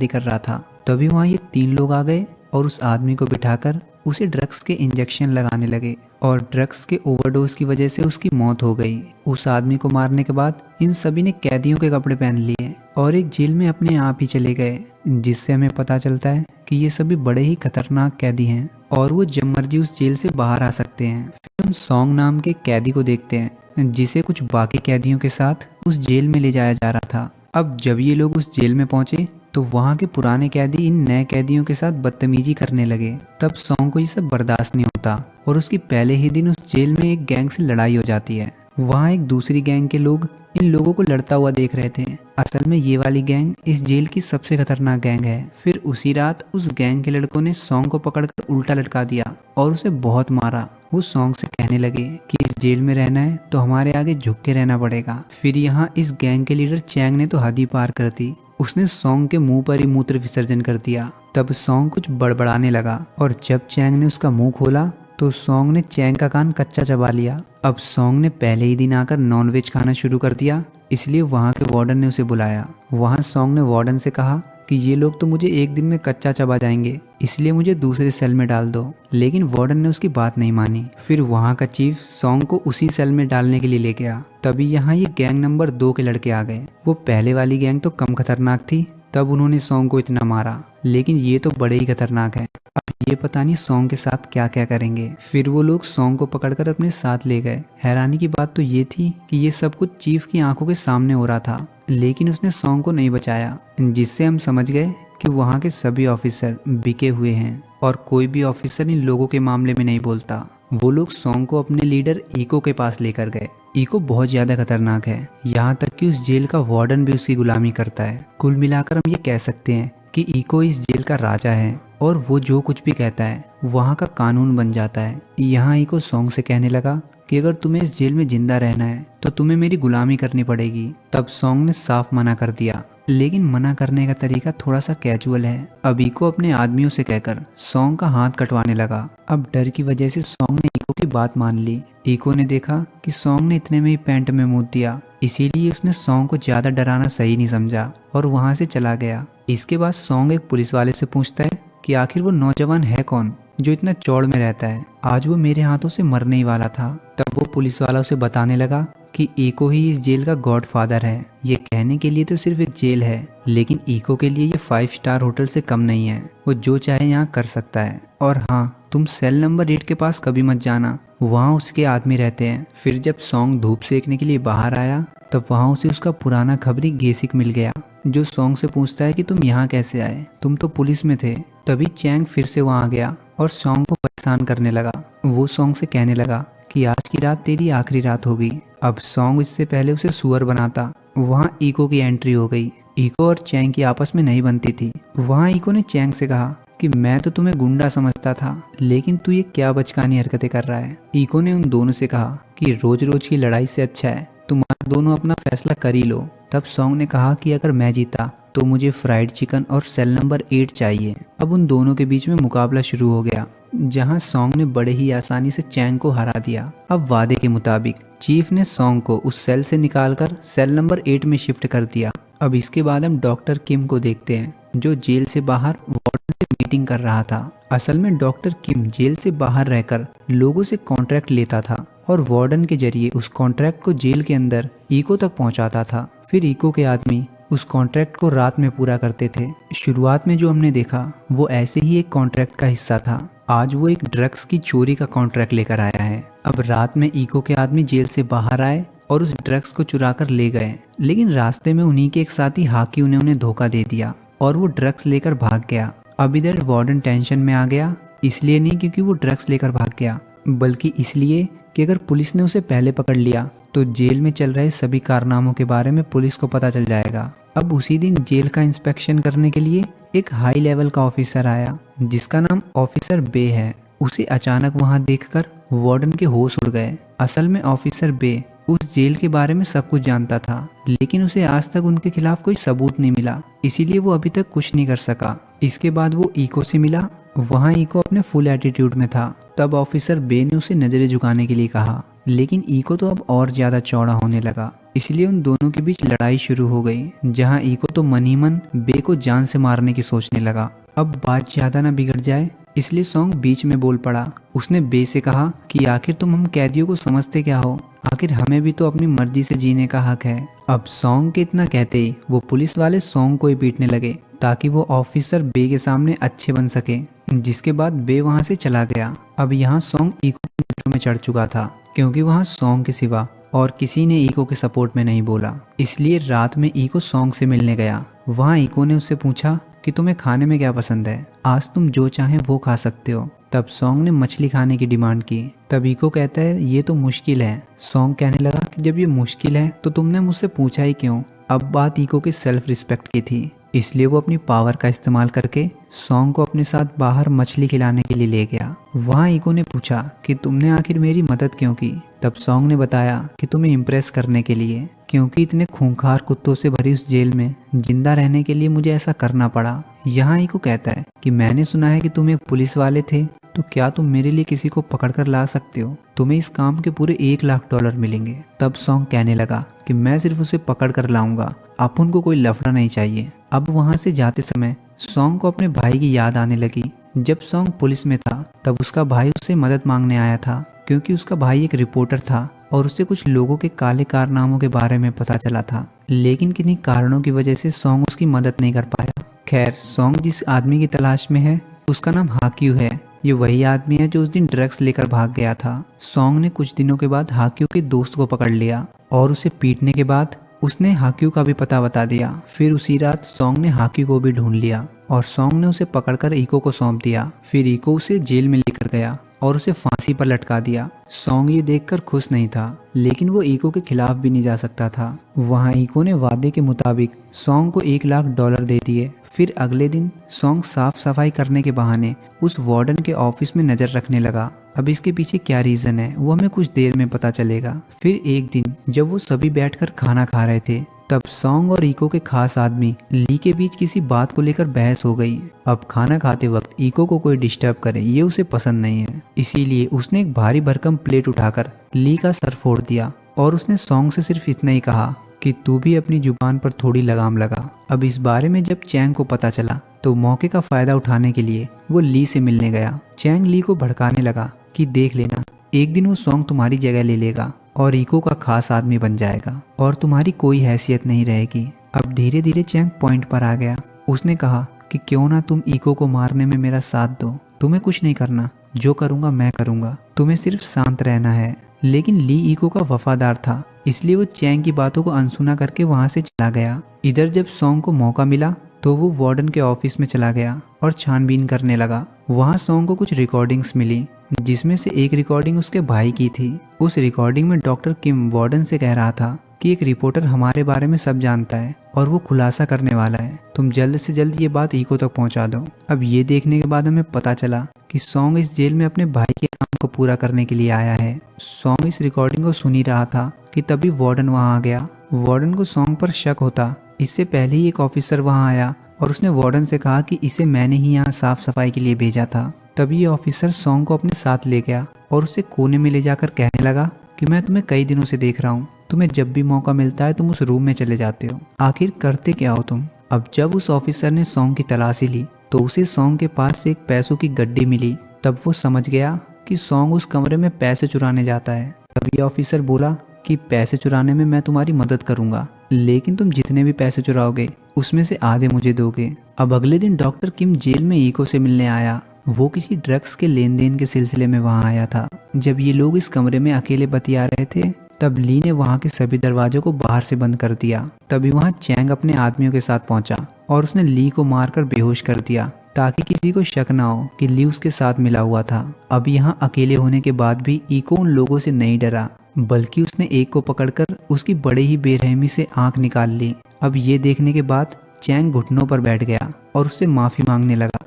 तैयारी कर रहा था। तभी वहाँ ये 3 लोग आ गए और उस आदमी को बिठाकर उसे ड्रग्स के इंजेक्शन लगाने लगे और ड्रग्स के ओवरडोज की वजह से उसकी मौत हो गई। उस आदमी को मारने के बाद इन सभी ने कैदियों के कपड़े पहन लिए और एक जेल में अपने आप ही चले गए, जिससे हमें पता चलता है कि ये सभी बड़े ही खतरनाक कैदी हैं और वो जब मर्जी उस जेल से बाहर आ सकते हैं। फिर हम सॉन्ग नाम के कैदी को देखते हैं, जिसे कुछ बाकी कैदियों के साथ उस जेल में ले जाया जा रहा था। अब जब ये लोग उस जेल में पहुंचे तो वहाँ के पुराने कैदी इन नए कैदियों के साथ बदतमीजी करने लगे। तब सॉन्ग को ये सब बर्दाश्त नहीं होता और उसकी पहले ही दिन उस जेल में एक गैंग से लड़ाई हो जाती है। वहाँ एक दूसरी गैंग के लोग इन लोगों को लड़ता हुआ देख रहे थे। असल में ये वाली गैंग इस जेल की सबसे खतरनाक गैंग है। फिर उसी रात उस गैंग के लड़कों ने सॉन्ग को पकड़कर उल्टा लटका दिया और उसे बहुत मारा। वो सॉन्ग से कहने लगे कि इस जेल में रहना है तो हमारे आगे झुक के रहना पड़ेगा। फिर यहाँ इस गैंग के लीडर चैंग ने तो हद ही पार कर दी। उसने सॉन्ग के मुंह पर ही मूत्र विसर्जन कर दिया। तब सॉन्ग कुछ बड़बड़ाने लगा और जब चैंग ने उसका मुंह खोला तो सॉन्ग ने चैंग का कान कच्चा चबा लिया। अब सॉन्ग ने पहले ही दिन आकर नॉनवेज खाना शुरू कर दिया, इसलिए वहाँ के वार्डन ने उसे बुलाया। वहाँ सॉन्ग ने वार्डन से कहा कि ये लोग तो मुझे एक दिन में कच्चा चबा जाएंगे, इसलिए मुझे दूसरे सेल में डाल दो। लेकिन वार्डन ने उसकी बात नहीं मानी। फिर वहाँ का चीफ सॉन्ग को उसी सेल में डालने के लिए ले गया। तभी यहाँ ये गैंग नंबर 2 के लड़के आ गए। वो पहले वाली गैंग तो कम खतरनाक थी, तब उन्होंने सॉन्ग को इतना मारा, लेकिन ये तो बड़े ही खतरनाक है। अब ये पता नहीं सॉन्ग के साथ क्या क्या करेंगे। फिर वो लोग सॉन्ग को पकड़कर अपने साथ ले गए। हैरानी की बात तो ये थी कि ये सब कुछ चीफ की आंखों के सामने हो रहा था, लेकिन उसने सॉन्ग को नहीं बचाया, जिससे हम समझ गए कि वहाँ के सभी ऑफिसर बिके हुए हैं और कोई भी ऑफिसर इन लोगों के मामले में नहीं बोलता। वो लोग सॉन्ग को अपने लीडर इको के पास लेकर गए। इको बहुत ज्यादा खतरनाक है, यहाँ तक कि उस जेल का वार्डन भी उसकी गुलामी करता है। कुल मिलाकर हम ये कह सकते हैं कि इको इस जेल का राजा है और वो जो कुछ भी कहता है वहाँ का कानून बन जाता है। यहाँ इको सॉन्ग से कहने लगा कि अगर तुम्हें इस जेल में जिंदा रहना है तो तुम्हें मेरी गुलामी करनी पड़ेगी। तब सॉन्ग ने साफ मना कर दिया, लेकिन मना करने का तरीका थोड़ा सा कैजुअल है। अब इको अपने आदमियों से कहकर सॉन्ग का हाथ कटवाने लगा। अब डर की वजह से सॉन्ग ने इको की बात मान ली। इको ने देखा कि सॉन्ग ने इतने में ही पैंट में मुंह दिया, इसीलिए उसने सॉन्ग को ज्यादा डराना सही नहीं समझा और वहां से चला गया। इसके बाद सॉन्ग एक पुलिस वाले से पूछता है कि आखिर वो नौजवान है कौन जो इतना चौड़ में रहता है, आज वो मेरे हाथों से मरने ही वाला था। तब वो पुलिस वाला उसे बताने लगा कि इको ही इस जेल का गॉडफादर है। ये कहने के लिए तो सिर्फ एक जेल है, लेकिन इको के लिए ये 5 स्टार होटल से कम नहीं है। वो जो चाहे यहाँ कर सकता है। और हाँ, तुम सेल नंबर 8 के पास कभी मत जाना, वहाँ उसके आदमी रहते हैं। फिर जब सॉन्ग धूप सेकने के लिए बाहर आया तब वहाँ उसे उसका पुराना खबरी गेसिक मिल गया, जो सॉन्ग से पूछता है कि तुम यहाँ कैसे आए, तुम तो पुलिस में थे। तभी चैंग फिर से वहाँ आ गया और सॉन्ग को परेशान करने लगा। वो सॉन्ग से कहने लगा कि आज की रात तेरी आखिरी रात होगी। अब सॉन्ग इससे पहले उसे सुअर बनाता। वहाँ इको की एंट्री हो गई। इको और चैंग की आपस में नहीं बनती थी। वहाँ इको ने चैंग से कहा कि मैं तो तुम्हें गुंडा समझता था, लेकिन तू ये क्या बचकानी हरकतें कर रहा है। इको ने उन दोनों से कहा कि रोज रोज की लड़ाई से अच्छा है तुम्हारा दोनों अपना फैसला कर ही लो। तब सॉन्ग ने कहा कि अगर मैं जीता तो मुझे फ्राइड चिकन और सेल नंबर 8 चाहिए। अब उन दोनों के बीच में मुकाबला शुरू हो गया, जहां सॉन्ग ने बड़े ही आसानी से चैंग को हरा दिया। अब वादे के मुताबिक चीफ ने सॉन्ग को उस सेल से निकालकर सेल नंबर 8 में शिफ्ट कर दिया। अब इसके बाद हम डॉक्टर किम को देखते हैं, जो जेल से बाहर वार्डन से मीटिंग कर रहा था। असल में डॉक्टर किम जेल से बाहर रहकर लोगों से कॉन्ट्रैक्ट लेता था और वार्डन के जरिए उस कॉन्ट्रैक्ट को जेल के अंदर इको तक पहुंचाता था। फिर इको के आदमी उस कॉन्ट्रैक्ट को रात में पूरा करते थे। शुरुआत में जो हमने देखा वो ऐसे ही एक कॉन्ट्रैक्ट का हिस्सा था। आज वो एक ड्रग्स की चोरी का कॉन्ट्रैक्ट लेकर आया है। अब रात में इको के आदमी जेल से बाहर आए और उस ड्रग्स को चुरा कर ले गए, लेकिन रास्ते में उन्हीं के एक साथी हाकी ने उन्हें धोखा दे दिया और वो ड्रग्स लेकर भाग गया। अब इधर वार्डन टेंशन में आ गया, इसलिए नहीं क्योंकि वो ड्रग्स लेकर भाग गया, बल्कि इसलिए कि अगर पुलिस ने उसे पहले पकड़ लिया तो जेल में चल रहे सभी कारनामों के बारे में पुलिस को पता चल जाएगा। अब उसी दिन जेल का इंस्पेक्शन करने के लिए एक हाई लेवल का ऑफिसर आया, जिसका नाम ऑफिसर बे है। उसे अचानक वहां देखकर वार्डन के होश उड़ गए। असल में ऑफिसर बे उस जेल के बारे में सब कुछ जानता था, लेकिन उसे आज तक उनके खिलाफ कोई सबूत नहीं मिला, इसीलिए वो अभी तक कुछ नहीं कर सका। इसके बाद वो इको से मिला। वहाँ इको अपने फुल एटीट्यूड में था। तब ऑफिसर बे ने उसे नजरें झुकाने के लिए कहा, लेकिन इको तो अब और ज्यादा चौड़ा होने लगा। इसलिए उन दोनों के बीच लड़ाई शुरू हो गई, जहां ईको तो मन ही मन बे को जान से मारने की सोचने लगा। अब बात ज्यादा ना बिगड़ जाए इसलिए सॉन्ग बीच में बोल पड़ा। उसने बे से कहा कि आखिर तुम हम कैदियों को समझते क्या हो, आखिर हमें भी तो अपनी मर्जी से जीने का हक है। अब सॉन्ग के इतना कहते ही वो पुलिस वाले सॉन्ग को ही पीटने लगे ताकि वो ऑफिसर बे के सामने अच्छे बन सके, जिसके बाद बे वहां से चला गया। अब यहाँ सॉन्ग ईको के नजरों में चढ़ चुका था, क्योंकि वहाँ सॉन्ग के सिवा और किसी ने ईको के सपोर्ट में नहीं बोला। इसलिए रात में ईको सॉन्ग से मिलने गया। वहाँ ईको ने उससे पूछा कि तुम्हें खाने में क्या पसंद है, आज तुम जो चाहे वो खा सकते हो। तब सॉन्ग ने मछली खाने की डिमांड की। तब ईको कहता है ये तो मुश्किल है। सॉन्ग कहने लगा कि जब ये मुश्किल है तो तुमने मुझसे पूछा ही क्यों। अब बात ईको के सेल्फ रिस्पेक्ट की थी, इसलिए वो अपनी पावर का इस्तेमाल करके सॉन्ग को अपने साथ बाहर मछली खिलाने के लिए ले गया। वहाँ ईको ने पूछा कि तुमने आखिर मेरी मदद क्यों की। तब सॉन्ग ने बताया कि तुम्हें इम्प्रेस करने के लिए, क्योंकि इतने खूंखार कुत्तों से भरी उस जेल में जिंदा रहने के लिए मुझे ऐसा करना पड़ा। यहाँ ईको कहता है कि मैंने सुना है कि तुम एक पुलिस वाले थे, तो क्या तुम मेरे लिए किसी को पकड़ कर ला सकते हो, तुम्हें इस काम के पूरे $1,00,000 मिलेंगे। तब सॉन्ग कहने लगा कि मैं सिर्फ उसे पकड़ कर लाऊंगा, अपन को कोई लफड़ा नहीं चाहिए। अब वहां से जाते समय सॉन्ग को अपने भाई की याद आने लगी। जब सॉन्ग पुलिस में था तब उसका भाई उससे मदद मांगने आया था, क्योंकि उसका भाई एक रिपोर्टर था और उससे कुछ लोगों के काले कारनामों के बारे में पता चला था। लेकिन किन्हीं कारणों की वजह से सॉन्ग उसकी मदद नहीं कर पाया। खैर, सॉन्ग जिस आदमी की तलाश में है उसका नाम हाक्यू है। ये वही आदमी है जो उस दिन ड्रग्स लेकर भाग गया था। सॉन्ग ने कुछ दिनों के बाद हाक्यू के दोस्त को पकड़ लिया और उसे पीटने के बाद उसने हाक्यू का भी पता बता दिया। फिर उसी रात सॉन्ग ने हाक्यू को भी ढूंढ लिया और सॉन्ग ने उसे पकड़कर ईको को सौंप दिया। फिर ईको उसे जेल में लेकर गया और उसे फांसी पर लटका दिया। सॉन्ग ये देखकर खुश नहीं था, लेकिन वो ईको के खिलाफ भी नहीं जा सकता था। वहाँ ईको ने वादे के मुताबिक सॉन्ग को $1,00,000 दे दिए। फिर अगले दिन सॉन्ग साफ सफाई करने के बहाने उस वार्डन के ऑफिस में नजर रखने लगा। अब इसके पीछे क्या रीजन है वो हमें कुछ देर में पता चलेगा। फिर एक दिन जब वो सभी बैठकर खाना खा रहे थे, तब सॉन्ग और ईको के खास आदमी ली के बीच किसी बात को लेकर बहस हो गई। अब खाना खाते वक्त ईको को कोई डिस्टर्ब करे ये उसे पसंद नहीं है, इसीलिए उसने एक भारी भरकम प्लेट उठाकर ली का सर फोड़ दिया और उसने सॉन्ग से सिर्फ इतना ही कहा कि तू भी अपनी जुबान पर थोड़ी लगाम लगा। अब इस बारे में जब चैंग को पता चला तो मौके का फायदा उठाने के लिए वो ली से मिलने गया। चैंग ली को भड़काने लगा कि देख लेना, एक दिन वो सॉन्ग तुम्हारी जगह ले लेगा और ईको का खास आदमी बन जाएगा और तुम्हारी कोई हैसियत नहीं रहेगी। अब धीरे धीरे चैंग पॉइंट पर आ गया। उसने कहा कि क्यों ना तुम ईको को मारने में मेरा साथ दो, तुम्हें कुछ नहीं करना, जो करूंगा मैं करूंगा, तुम्हें सिर्फ शांत रहना है। लेकिन ली ईको का वफादार था, इसलिए वो चैंग की बातों को अनसुना करके वहां से चला गया। इधर जब सॉन्ग को मौका मिला तो वो वार्डन के ऑफिस में चला गया और छानबीन करने लगा। वहाँ सॉन्ग को कुछ रिकॉर्डिंग्स मिली, जिसमें से एक रिकॉर्डिंग उसके भाई की थी। उस रिकॉर्डिंग में डॉक्टर किम वार्डन से कह रहा था कि एक रिपोर्टर हमारे बारे में सब जानता है और वो खुलासा करने वाला है, तुम जल्द से जल्द ये बात ईको तक पहुंचा दो। अब ये देखने के बाद हमें पता चला कि सॉन्ग इस जेल में अपने भाई के काम को पूरा करने के लिए आया है। सॉन्ग इस रिकॉर्डिंग को सुन ही रहा था कि तभी वार्डन वहाँ आ गया। वार्डन को सॉन्ग पर शक होता, इससे पहले ही एक ऑफिसर वहाँ आया और उसने वार्डन से कहा कि इसे मैंने ही यहाँ साफ सफाई के लिए भेजा था। तभी ये ऑफिसर सॉन्ग को अपने साथ ले गया और उसे कोने में ले जाकर कहने लगा कि मैं तुम्हें कई दिनों से देख रहा हूँ, तुम्हें जब भी मौका मिलता है तुम उस रूम में चले जाते हो, आखिर करते क्या हो तुम। अब जब उस ऑफिसर ने सॉन्ग की तलाशी ली तो उसे सॉन्ग के पास से एक पैसों की गड्डी मिली। तब वो समझ गया कि सॉन्ग उस कमरे में पैसे चुराने जाता है। तब ये ऑफिसर बोला कि पैसे चुराने में मैं तुम्हारी मदद करूंगा, लेकिन तुम जितने भी पैसे चुराओगे उसमें से आधे मुझे दोगे। अब अगले दिन डॉक्टर किम जेल में ईको से मिलने आया। वो किसी ड्रग्स के लेन देन के सिलसिले में वहां आया था। जब ये लोग इस कमरे में अकेले बतिया रहे थे तब ली ने वहां के सभी दरवाजों को बाहर से बंद कर दिया। तभी वहां चैंग अपने आदमियों के साथ पहुंचा और उसने ली को मारकर बेहोश कर दिया ताकि किसी को शक ना हो कि ली उसके साथ मिला हुआ था। अब यहाँ अकेले होने के बाद भी ईको उन लोगों से नहीं डरा, बल्कि उसने एक को पकड़कर उसकी बड़े ही बेरहमी से आंख निकाल ली। अब ये देखने के बाद चैंग घुटनों पर बैठ गया और उससे माफी मांगने लगा,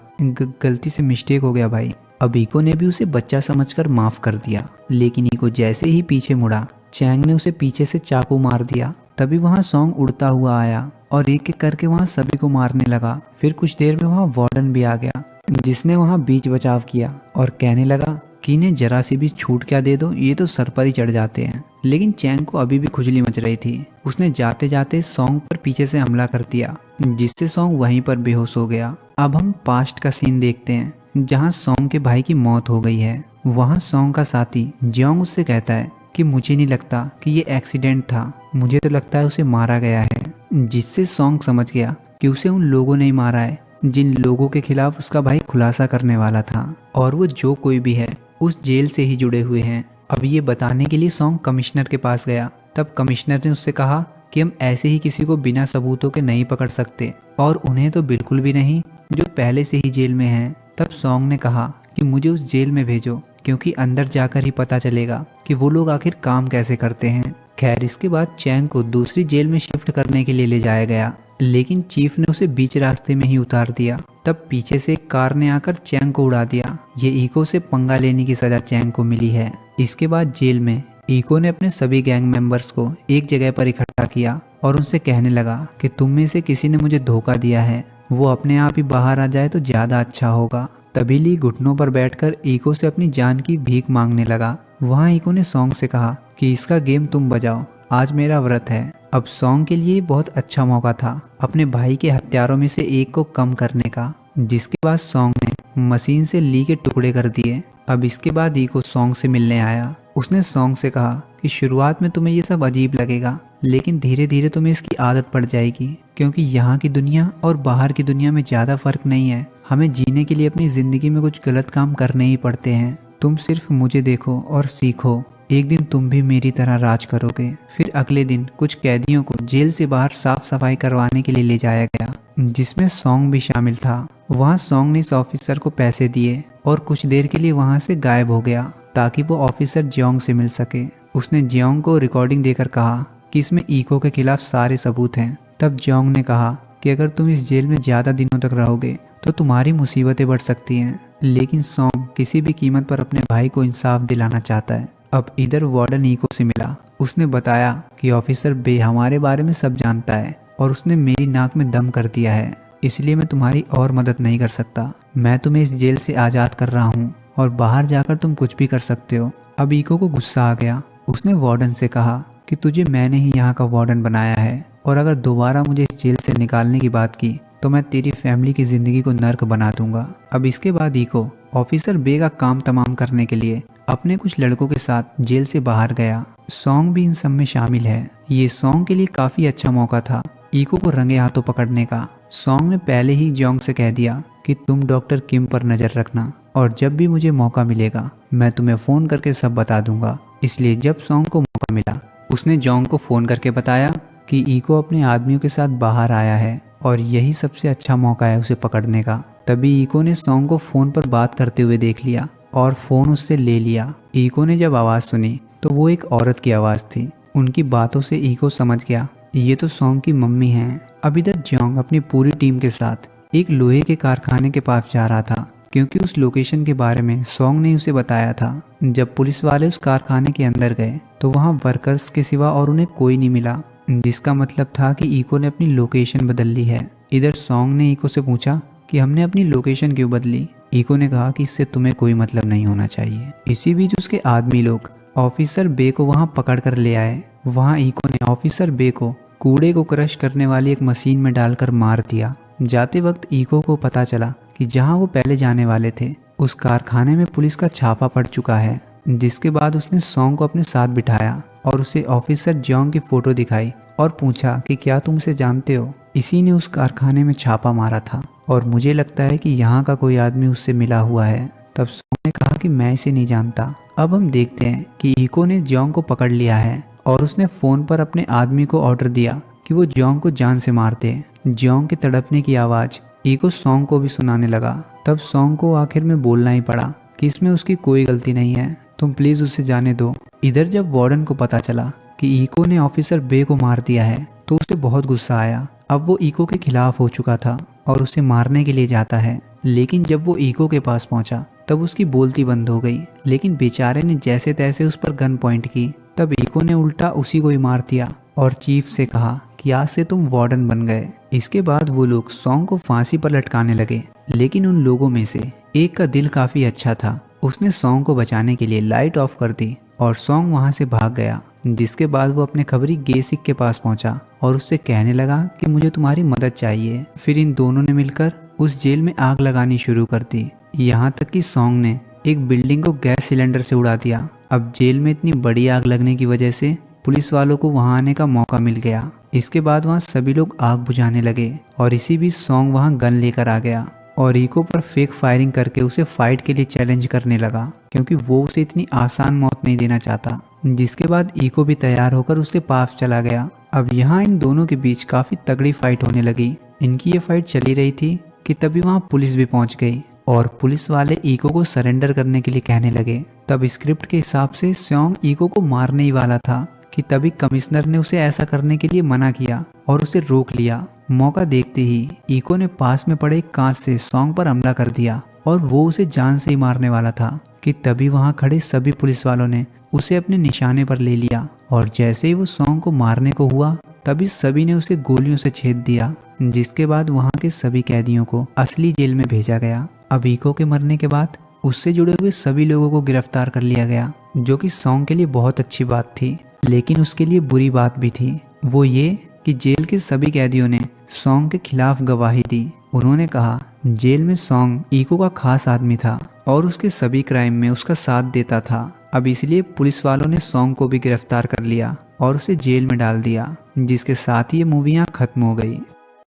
गलती से मिस्टेक हो गया भाई। अब ईको ने भी उसे बच्चा समझकर माफ कर दिया, लेकिन ईको जैसे ही पीछे मुड़ा चैंग ने उसे पीछे से चाकू मार दिया। तभी वहाँ सॉन्ग उड़ता हुआ आया और एक एक करके वहाँ सभी को मारने लगा। फिर कुछ देर में वहाँ वार्डन भी आ गया, जिसने वहाँ बीच बचाव किया और कहने लगा कि इन्हें जरा सी भी छूट क्या दे दो, ये तो सर पर ही चढ़ जाते हैं। लेकिन चैंग को अभी भी खुजली मच रही थी। उसने जाते जाते सॉन्ग पर पीछे से हमला कर दिया, जिससे सॉन्ग वहीं पर बेहोश हो गया। अब हम पास्ट का सीन देखते हैं, जहाँ सॉन्ग के भाई की मौत हो गई है। वहाँ सॉन्ग का साथी जियोंग उससे कहता है कि मुझे नहीं लगता कि ये एक्सीडेंट था, मुझे तो लगता है उसे मारा गया है। जिससे सॉन्ग समझ गया कि उसे उन लोगों ने ही मारा है जिन लोगों के खिलाफ उसका भाई खुलासा करने वाला था, और वो जो कोई भी है उस जेल से ही जुड़े हुए हैं। अब ये बताने के लिए सॉन्ग कमिश्नर के पास गया। तब कमिश्नर ने उससे कहा कि हम ऐसे ही किसी को बिना सबूतों के नहीं पकड़ सकते, और उन्हें तो बिल्कुल भी नहीं जो पहले से ही जेल में हैं। तब सॉन्ग ने कहा कि मुझे उस जेल में भेजो, क्योंकि अंदर जाकर ही पता चलेगा कि वो लोग आखिर काम कैसे करते हैं। खैर, इसके बाद चैंग को दूसरी जेल में शिफ्ट करने के लिए ले जाया गया, लेकिन चीफ ने उसे बीच रास्ते में ही उतार दिया। तब पीछे से एक कार ने आकर चैंग को उड़ा दिया। ये इको से पंगा लेने की सजा चैंग को मिली है। इसके बाद जेल में इको ने अपने सभी गैंग मेंबर्स को एक जगह पर इकट्ठा किया और उनसे कहने लगा कि तुम में से किसी ने मुझे धोखा दिया है, वो अपने आप ही बाहर आ जाए तो ज्यादा अच्छा होगा। तभी ली घुटनों पर बैठकर इको से अपनी जान की भीख मांगने लगा। वहाँ इको ने सॉन्ग से कहा कि इसका गेम तुम बजाओ, आज मेरा व्रत है। अब सॉन्ग के लिए बहुत अच्छा मौका था अपने भाई के हथियारों में से एक को कम करने का, जिसके बाद सॉन्ग ने मशीन से ली के टुकड़े कर दिए। अब इसके बाद इको सॉन्ग से मिलने आया। उसने सॉन्ग से कहा कि शुरुआत में तुम्हें ये सब अजीब लगेगा, लेकिन धीरे धीरे तुम्हें इसकी आदत पड़ जाएगी, क्योंकि यहाँ की दुनिया और बाहर की दुनिया में ज़्यादा फर्क नहीं है। हमें जीने के लिए अपनी ज़िंदगी में कुछ गलत काम करने ही पड़ते हैं। तुम सिर्फ मुझे देखो और सीखो, एक दिन तुम भी मेरी तरह राज करोगे। फिर अगले दिन कुछ कैदियों को जेल से बाहर साफ सफाई करवाने के लिए ले जाया गया, जिसमें सॉन्ग भी शामिल था। वहाँ सॉन्ग ने इस ऑफिसर को पैसे दिए और कुछ देर के लिए वहाँ से गायब हो गया, ताकि वो ऑफिसर जियोंग से मिल सके। उसने जियोंग को रिकॉर्डिंग देकर कहा कि इसमें इको के खिलाफ सारे सबूत हैं। तब जियोंग ने कहा कि अगर तुम इस जेल में ज़्यादा दिनों तक रहोगे तो तुम्हारी मुसीबतें बढ़ सकती हैं। लेकिन सॉन्ग किसी भी कीमत पर अपने भाई को इंसाफ दिलाना चाहता है। अब इधर वार्डन इको से मिला। उसने बताया कि ऑफिसर बे हमारे बारे में सब जानता है और उसने मेरी नाक में दम कर दिया है, इसलिए मैं तुम्हारी और मदद नहीं कर सकता। मैं तुम्हें इस जेल से आज़ाद कर रहा हूँ और बाहर जाकर तुम कुछ भी कर सकते हो। अब इको को गुस्सा आ गया। उसने वार्डन से कहा कि तुझे मैंने ही यहाँ का वार्डन बनाया है, और अगर दोबारा मुझे इस जेल से निकालने की बात की तो मैं तेरी फैमिली की ज़िंदगी को नर्क बना दूंगा। अब इसके बाद इको ऑफिसर बे का काम तमाम करने के लिए अपने कुछ लड़कों के साथ जेल से बाहर गया। सॉन्ग भी इन सब में शामिल है। ये सॉन्ग के लिए काफ़ी अच्छा मौका था इको को रंगे हाथों पकड़ने का। सॉन्ग ने पहले ही जियोंग से कह दिया कि तुम डॉक्टर किम पर नज़र रखना, और जब भी मुझे मौका मिलेगा मैं तुम्हें फ़ोन करके सब बता दूंगा। इसलिए जब सॉन्ग को मौका मिला, उसने जियोंग को फ़ोन करके बताया कि इको अपने आदमियों के साथ बाहर आया है और यही सबसे अच्छा मौका है उसे पकड़ने का। तभी इको ने सॉन्ग को फ़ोन पर बात करते हुए देख लिया और फ़ोन उससे ले लिया। इको ने जब आवाज़ सुनी तो वो एक औरत की आवाज़ थी। उनकी बातों से इको समझ गया ये तो सॉन्ग की मम्मी हैं। अब इधर जियोंग अपनी पूरी टीम के साथ एक लोहे के कारखाने के पास जा रहा था, क्योंकि उस लोकेशन के बारे में सॉन्ग ने उसे बताया था। जब पुलिस वाले उस कारखाने के अंदर गए तो वहाँ वर्कर्स के सिवा और उन्हें कोई नहीं मिला, जिसका मतलब था कि इको ने अपनी लोकेशन बदल ली है। इधर सॉन्ग ने इको से पूछा कि हमने अपनी लोकेशन क्यों बदली। इको ने कहा कि इससे तुम्हें कोई मतलब नहीं होना चाहिए। इसी बीच उसके आदमी लोग ऑफिसर बे को वहां पकड़ कर ले आए। वहां इको ने ऑफिसर बे को कूड़े को क्रश करने वाली एक मशीन में डालकर मार दिया। जाते वक्त इको को पता चला कि जहां वो पहले जाने वाले थे उस कारखाने में पुलिस का छापा पड़ चुका है, जिसके बाद उसने सॉन्ग को अपने साथ बिठाया और उसे ऑफिसर जियोंग की फोटो दिखाई और पूछा कि क्या तुम उसे जानते हो, इसी ने उस कारखाने में छापा मारा था और मुझे लगता है कि यहाँ का कोई आदमी उससे मिला हुआ है। तब सॉन्ग ने कहा कि मैं इसे नहीं जानता। अब हम देखते हैं कि इको ने जियोंग को पकड़ लिया है और उसने फ़ोन पर अपने आदमी को ऑर्डर दिया कि वो जियोंग को जान से मार दे। जियोंग के तड़पने की आवाज़ इको सॉन्ग को भी सुनाने लगा। तब सॉन्ग को आखिर में बोलना ही पड़ा कि इसमें उसकी कोई गलती नहीं है, तुम प्लीज़ उसे जाने दो। इधर जब वार्डन को पता चला कि इको ने ऑफिसर बे को मार दिया है तो उसे बहुत गुस्सा आया। अब वो इको के खिलाफ हो चुका था और उसे मारने के लिए जाता है, लेकिन जब वो इको के पास पहुंचा तब उसकी बोलती बंद हो गई। लेकिन बेचारे ने जैसे तैसे उस पर गन पॉइंट की। तब इको ने उल्टा उसी को ही मार दिया और चीफ से कहा कि आज से तुम वार्डन बन गए। इसके बाद वो लोग सॉन्ग को फांसी पर लटकाने लगे, लेकिन उन लोगों में से एक का दिल काफ़ी अच्छा था उसने सॉन्ग को बचाने के लिए लाइट ऑफ कर दी और सॉन्ग वहाँ से भाग गया। जिसके बाद वो अपने खबरी गेसिक के पास पहुंचा और उससे कहने लगा कि मुझे तुम्हारी मदद चाहिए। फिर इन दोनों ने मिलकर उस जेल में आग लगानी शुरू कर दी। यहाँ तक कि सॉन्ग ने एक बिल्डिंग को गैस सिलेंडर से उड़ा दिया। अब जेल में इतनी बड़ी आग लगने की वजह से पुलिस वालों को वहां आने का मौका मिल गया। इसके बाद वहां सभी लोग आग बुझाने लगे और इसी बीच सॉन्ग वहां गन लेकर आ गया और ईको पर फेक फायरिंग करके उसे फाइट के लिए चैलेंज करने लगा, क्योंकि वो उसे इतनी आसान मौत नहीं देना चाहता। जिसके बाद ईको भी तैयार होकर उसके पास चला गया। अब यहाँ इन दोनों के बीच काफी तगड़ी फाइट होने लगी। इनकी ये फाइट चली रही थी कि तभी वहाँ पुलिस भी पहुंच गई और पुलिस वाले ईको को सरेंडर करने के लिए कहने लगे। तब स्क्रिप्ट के हिसाब से सॉन्ग ईको को मारने ही वाला था कि तभी कमिश्नर ने उसे ऐसा करने के लिए मना किया और उसे रोक लिया। मौका देखते ही ईको ने पास में पड़े एक कांच से सॉन्ग पर हमला कर दिया और वो उसे जान से ही मारने वाला था कि तभी वहां खड़े सभी पुलिस वालों ने उसे अपने निशाने पर ले लिया और जैसे ही वो सॉन्ग को मारने को हुआ तभी सभी ने उसे गोलियों से छेद दिया। जिसके बाद वहां के सभी कैदियों को असली जेल में भेजा गया। अब ईको के मरने के बाद उससे जुड़े हुए सभी लोगों को गिरफ्तार कर लिया गया, जो कि सॉन्ग के लिए बहुत अच्छी बात थी, लेकिन उसके लिए बुरी बात भी थी। वो ये कि जेल के सभी कैदियों ने सॉन्ग के खिलाफ गवाही दी। उन्होंने कहा जेल में सॉन्ग ईको का खास आदमी था और उसके सभी क्राइम में उसका साथ देता था। अब इसलिए पुलिस वालों ने सॉन्ग को भी गिरफ्तार कर लिया और उसे जेल में डाल दिया। जिसके साथ ही ये मूवी यहाँ खत्म हो गई।